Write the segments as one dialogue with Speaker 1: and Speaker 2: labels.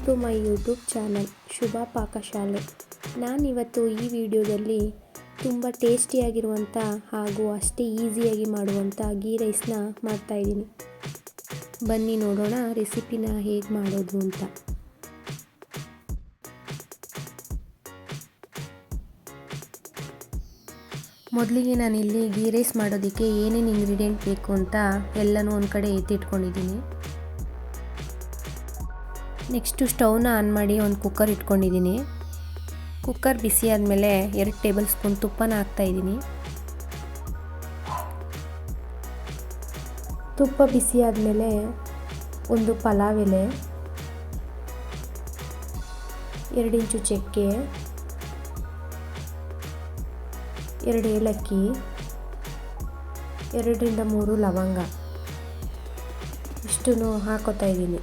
Speaker 1: To my YouTube channel ಶುಭ ಪಾಕಶಾಲೆ. ನಾನಿವತ್ತು ಈ ವಿಡಿಯೋದಲ್ಲಿ ತುಂಬ ಟೇಸ್ಟಿಯಾಗಿರುವಂಥ ಹಾಗೂ ಅಷ್ಟೇ ಈಸಿಯಾಗಿ ಮಾಡುವಂಥ ಗೀ ರೈಸ್ನ ಮಾಡ್ತಾಯಿದ್ದೀನಿ. ಬನ್ನಿ ನೋಡೋಣ ರೆಸಿಪಿನ ಹೇಗೆ ಮಾಡೋದು ಅಂತ. ಮೊದಲಿಗೆ ನಾನಿಲ್ಲಿ ಗೀ ರೈಸ್ ಮಾಡೋದಕ್ಕೆ ಏನೇನು ಇಂಗ್ರೀಡಿಯೆಂಟ್ ಬೇಕು ಅಂತ ಎಲ್ಲನೂ ಒಂದು ಕಡೆ ಎತ್ತಿಟ್ಕೊಂಡಿದ್ದೀನಿ. ನೆಕ್ಸ್ಟು ಸ್ಟವ್ನ ಆನ್ ಮಾಡಿ ಒಂದು ಕುಕ್ಕರ್ ಇಟ್ಕೊಂಡಿದ್ದೀನಿ. ಕುಕ್ಕರ್ ಬಿಸಿ ಆದಮೇಲೆ 2 ಟೇಬಲ್ ಸ್ಪೂನ್ ತುಪ್ಪನ ಹಾಕ್ತಾಯಿದ್ದೀನಿ. ತುಪ್ಪ ಬಿಸಿ ಆದಮೇಲೆ ಒಂದು ಪಲಾವ್ ಎಲೆ, 2 ಇಂಚು ಚಕ್ಕೆ, 2 ಏಲಕ್ಕಿ, 2 ರಿಂದ 3 ಲವಂಗ ಇಷ್ಟನ್ನು ಹಾಕೋತಾ ಇದ್ದೀನಿ.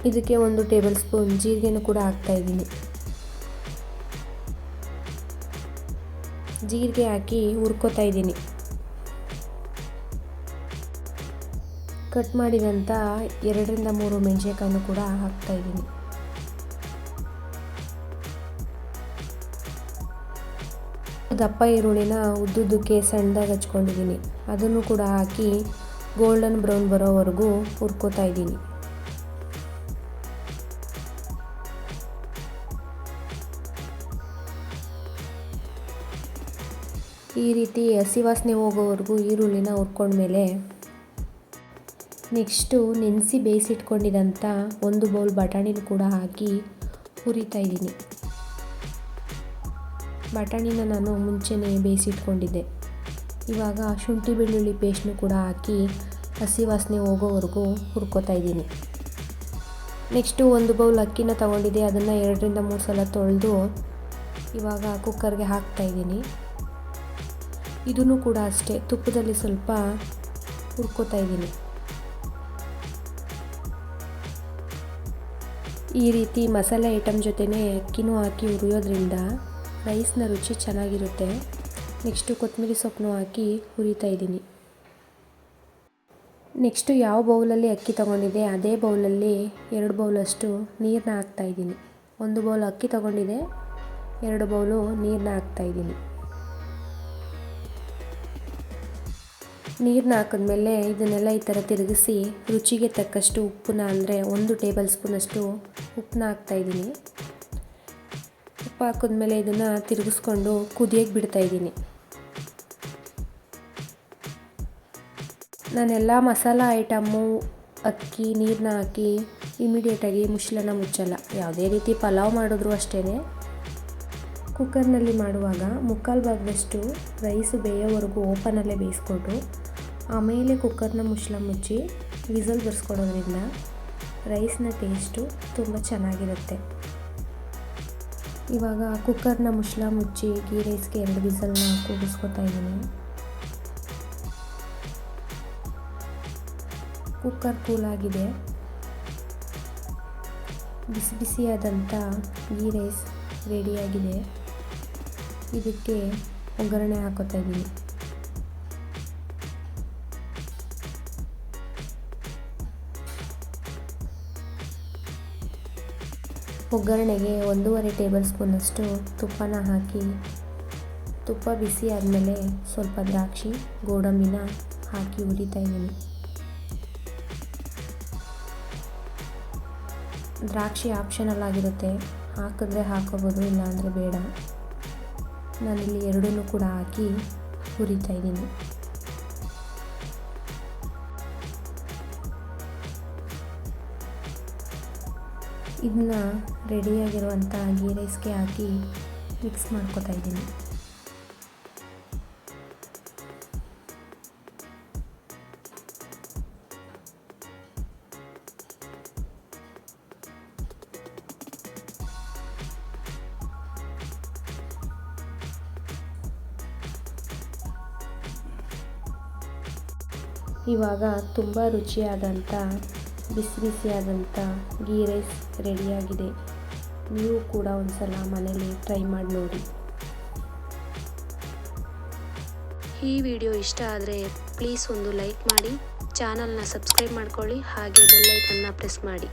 Speaker 1: ಇದಕ್ಕೆ 1 ಟೇಬಲ್ ಸ್ಪೂನ್ ಜೀರಿಗೆನೂ ಕೂಡ ಹಾಕ್ತಾ ಇದ್ದೀನಿ. ಜೀರಿಗೆ ಹಾಕಿ ಹುರ್ಕೋತಾ ಇದ್ದೀನಿ. ಕಟ್ ಮಾಡಿದಂಥ 2 ರಿಂದ 3 ಮೆಣಸಿನಕಾಯನ್ನು ಕೂಡ ಹಾಕ್ತಾ ಇದ್ದೀನಿ. ದಪ್ಪ ಈರುಳ್ಳಿನ ಉದ್ದುದ್ದಕ್ಕೆ ಸಣ್ಣದಾಗಿ ಹಚ್ಕೊಂಡಿದ್ದೀನಿ. ಅದನ್ನು ಕೂಡ ಹಾಕಿ ಗೋಲ್ಡನ್ ಬ್ರೌನ್ ಬರೋವರೆಗೂ ಹುರ್ಕೋತಾ ಇದ್ದೀನಿ. ಈ ರೀತಿ ಹಸಿ ವಾಸನೆ ಹೋಗೋವರೆಗೂ ಈರುಳ್ಳಿನ ಹುರ್ಕೊಂಡ್ಮೇಲೆ ನೆಕ್ಸ್ಟು ನೆನೆಸಿ ಬೇಯಿಸಿಟ್ಕೊಂಡಿದ್ದಂಥ 1 ಬೌಲ್ ಬಟಾಣಿನ ಕೂಡ ಹಾಕಿ ಹುರಿತಾ ಇದ್ದೀನಿ. ಬಟಾಣಿನ ನಾನು ಮುಂಚೆನೇ ಬೇಯಿಸಿಟ್ಕೊಂಡಿದ್ದೆ. ಇವಾಗ ಶುಂಠಿ ಬೆಳ್ಳುಳ್ಳಿ ಪೇಸ್ಟ್ನು ಕೂಡ ಹಾಕಿ ಹಸಿ ವಾಸನೆ ಹೋಗೋವರೆಗೂ ಹುರ್ಕೋತಾ ಇದ್ದೀನಿ. ನೆಕ್ಸ್ಟು 1 ಬೌಲ್ ಅಕ್ಕಿನ ತೊಗೊಂಡಿದ್ದೆ. ಅದನ್ನು 2 ರಿಂದ 3 ಸಲ ತೊಳೆದು ಇವಾಗ ಕುಕ್ಕರ್ಗೆ ಹಾಕ್ತಾ ಇದ್ದೀನಿ. ಇದನ್ನು ಕೂಡ ಅಷ್ಟೇ ತುಪ್ಪದಲ್ಲಿ ಸ್ವಲ್ಪ ಹುರ್ಕೋತಾ ಇದ್ದೀನಿ. ಈ ರೀತಿ ಮಸಾಲೆ ಐಟಮ್ ಜೊತೆನೇ ಅಕ್ಕಿನೂ ಹಾಕಿ ಹುರಿಯೋದ್ರಿಂದ ರೈಸ್ನ ರುಚಿ ಚೆನ್ನಾಗಿರುತ್ತೆ. ನೆಕ್ಸ್ಟು ಕೊತ್ತಂಬರಿ ಸೊಪ್ಪನ್ನು ಹಾಕಿ ಹುರಿತಾ ಇದ್ದೀನಿ. ನೆಕ್ಸ್ಟು ಯಾವ ಬೌಲಲ್ಲಿ ಅಕ್ಕಿ ತೊಗೊಂಡಿದ್ದೆ ಅದೇ ಬೌಲಲ್ಲಿ 2 ಬೌಲಷ್ಟು ನೀರನ್ನ ಹಾಕ್ತಾಯಿದ್ದೀನಿ. 1 ಬೌಲ್ ಅಕ್ಕಿ ತೊಗೊಂಡಿದ್ದೆ, 2 ಬೌಲು ನೀರನ್ನ ಹಾಕ್ತಾಯಿದ್ದೀನಿ. ನೀರನ್ನ ಹಾಕಿದ್ಮೇಲೆ ಇದನ್ನೆಲ್ಲ ಈ ಥರ ತಿರುಗಿಸಿ ರುಚಿಗೆ ತಕ್ಕಷ್ಟು ಉಪ್ಪನ್ನ ಅಂದರೆ 1 ಟೇಬಲ್ ಸ್ಪೂನಷ್ಟು ಉಪ್ಪನ್ನ ಹಾಕ್ತಾಯಿದ್ದೀನಿ. ಉಪ್ಪು ಹಾಕಿದ್ಮೇಲೆ ಇದನ್ನು ತಿರುಗಿಸ್ಕೊಂಡು ಕುದಿಯೋಕ್ಕೆ ಬಿಡ್ತಾಯಿದ್ದೀನಿ. ನಾನೆಲ್ಲ ಮಸಾಲ ಐಟಮ್ಮು ಅಕ್ಕಿ ನೀರನ್ನ ಹಾಕಿ ಇಮಿಡಿಯೇಟಾಗಿ ಮುಚ್ಚಳನ ಮುಚ್ಚಲ್ಲ. ಯಾವುದೇ ರೀತಿ ಪಲಾವ್ ಮಾಡಿದ್ರು ಅಷ್ಟೇ ಕುಕ್ಕರ್ನಲ್ಲಿ ಮಾಡುವಾಗ 3/4 ಭಾಗದಷ್ಟು ರೈಸು ಬೇಯೋವರೆಗೂ ಓಪನಲ್ಲೇ ಬೇಯಿಸ್ಕೊಂಡು ಆಮೇಲೆ ಕುಕ್ಕರ್ನ ಮುಚ್ಚಳ ಮುಚ್ಚಿ ವಿಸಲ್ ಬರ್ಸ್ಕೊಡೋದ್ರಿಂದ ರೈಸ್ನ ಟೇಸ್ಟು ತುಂಬ ಚೆನ್ನಾಗಿರುತ್ತೆ. ಇವಾಗ ಕುಕ್ಕರ್ನ ಮುಚ್ಚಳ ಮುಚ್ಚಿ ಗೀ ರೈಸ್ಗೆ 2 ವಿಸಲ್ನ ಕೂಗಿಸ್ಕೊತಾ ಇದ್ದೀನಿ. ಕುಕ್ಕರ್ ಕೂಲಾಗಿದೆ. ಬಿಸಿ ಬಿಸಿಯಾದಂಥ ಗೀ ರೈಸ್ ರೆಡಿಯಾಗಿದೆ. ಇದಕ್ಕೆ ಒಗ್ಗರಣೆ ಹಾಕೋತಾ ಇದ್ದೀನಿ. ಒಗ್ಗರಣೆಗೆ 1.5 ಟೇಬಲ್ ಸ್ಪೂನಷ್ಟು ತುಪ್ಪನ ಹಾಕಿ ತುಪ್ಪ ಬಿಸಿ ಆದಮೇಲೆ ಸ್ವಲ್ಪ ದ್ರಾಕ್ಷಿ ಗೋಡಂಬಿನ ಹಾಕಿ ಹುರಿತಾ ಇದ್ದೀನಿ. ದ್ರಾಕ್ಷಿ ಆಪ್ಷನಲ್ ಆಗಿರುತ್ತೆ, ಹಾಕಿದ್ರೆ ಹಾಕೋಬೋದು, ಇಲ್ಲಾಂದರೆ ಬೇಡ. ನಾನಿಲ್ಲಿ 2 ಕೂಡ ಹಾಕಿ ಹುರಿತಾ ಇದ್ದೀನಿ. ಇದನ್ನ ರೆಡಿಯಾಗಿರುವಂಥ ಗೀ ರೈಸ್ಗೆ ಹಾಕಿ ಮಿಕ್ಸ್ ಮಾಡ್ಕೊತಾ ಇದ್ದೀನಿ. ಇವಾಗ ತುಂಬ ರುಚಿಯಾದಂಥ ಬಿಸಿ ಬಿಸಿಯಾದಂಥ ಗೀ ರೈಸ್ ರೆಡಿಯಾಗಿದೆ. ನೀವು ಕೂಡ ಒಂದು ಸಲ ಮನೇಲಿ ಟ್ರೈ ಮಾಡಿ ನೋಡಿ. ಈ ವಿಡಿಯೋ ಇಷ್ಟ ಆದರೆ ಪ್ಲೀಸ್ ಒಂದು ಲೈಕ್ ಮಾಡಿ, ಚಾನಲ್ನ ಸಬ್ಸ್ಕ್ರೈಬ್ ಮಾಡ್ಕೊಳ್ಳಿ, ಹಾಗೆ ಬೆಲ್ ಐಕನ್ನ ಪ್ರೆಸ್ ಮಾಡಿ.